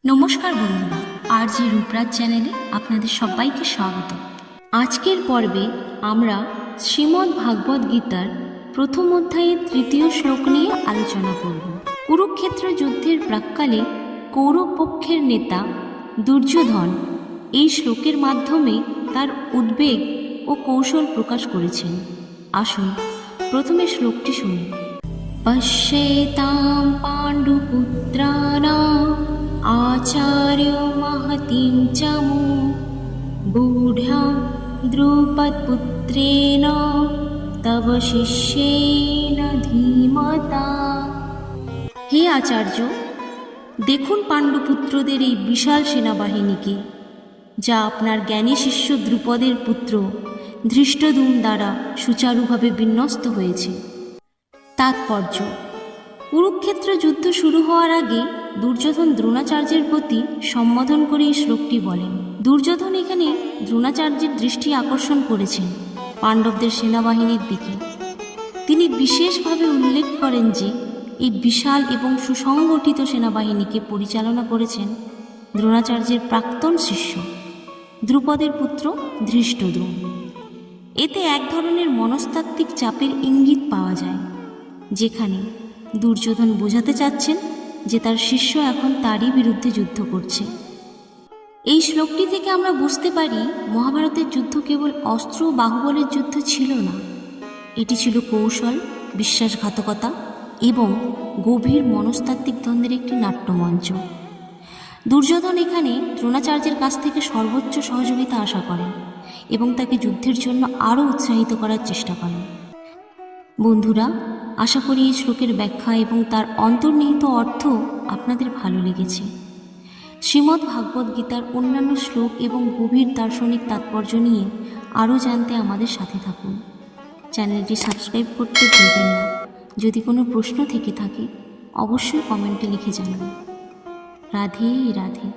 নমস্কার বন্ধুরা, আরজি রূপরাজ চ্যানেলে আপনাদের সবাইকে স্বাগত। আজকের পর্বে আমরা শ্রীমদ্ ভাগবত গীতার প্রথম অধ্যায়ের তৃতীয় শ্লোক নিয়ে আলোচনা করব। কুরুক্ষেত্র যুদ্ধের প্রাক্কালে কৌরব পক্ষের নেতা দুর্যোধন এই শ্লোকের মাধ্যমে তার উদ্বেগ ও কৌশল প্রকাশ করেছেন। আসুন প্রথমে শ্লোকটি শুনি। পশ্যেতাম পাণ্ডুপুত্রাণাম আচার্য মহতিম চমু বুঢ়া দ্রুপদপুত্রেণ তব শিষ্যেন ধীমতা। হে আচার্য, দেখুন পাণ্ডুপুত্রদের এই বিশাল সেনাবাহিনীকে, যা আপনার জ্ঞানী শিষ্য দ্রুপদের পুত্র ধৃষ্টদ্যুম্ন দ্বারা সুচারুভাবে বিন্যস্ত হয়েছে। তাৎপর্য: কুরুক্ষেত্র যুদ্ধ শুরু হওয়ার আগে দুর্যোধন দ্রোণাচার্যের প্রতি সম্বোধন করে এই শ্লোকটি বলেন। দুর্যোধন এখানে দ্রোণাচার্যের দৃষ্টি আকর্ষণ করেছেন পাণ্ডবদের সেনাবাহিনীর দিকে। তিনি বিশেষভাবে উল্লেখ করেন যে এই বিশাল এবং সুসংগঠিত সেনাবাহিনীকে পরিচালনা করেছেন দ্রোণাচার্যের প্রাক্তন শিষ্য দ্রুপদের পুত্র ধৃষ্টদ্যুম্ন। এতে এক ধরনের মনস্তাত্ত্বিক চাপের ইঙ্গিত পাওয়া যায়, যেখানে দুর্যোধন বোঝাতে চাচ্ছেন যে তার শিষ্য এখন তারই বিরুদ্ধে যুদ্ধ করছে। এই শ্লোকটি থেকে আমরা বুঝতে পারি মহাভারতের যুদ্ধ কেবল অস্ত্র ও বাহুবলের যুদ্ধ ছিল না, এটি ছিল কৌশল, বিশ্বাসঘাতকতা এবং গভীর মনস্তাত্ত্বিক দ্বন্দ্বের একটি নাট্যমঞ্চ। দুর্যোধন এখানে দ্রোণাচার্যের কাছ থেকে সর্বোচ্চ সহযোগিতা আশা করেন এবং তাকে যুদ্ধের জন্য আরও উৎসাহিত করার চেষ্টা করেন। বন্ধুরা, আশা করি এই শ্লোকের ব্যাখ্যা এবং তার অন্তর্নিহিত অর্থ আপনাদের ভালো লেগেছে। শ্রীমদ্ ভাগবত গীতার অন্যান্য শ্লোক এবং গভীর দার্শনিক তাৎপর্য নিয়ে আরও জানতে আমাদের সাথে থাকুন। চ্যানেলটি সাবস্ক্রাইব করতে ভুলবেন না। যদি কোনো প্রশ্ন থেকে থাকে অবশ্যই কমেন্টে লিখে জানান। রাধে রাধে।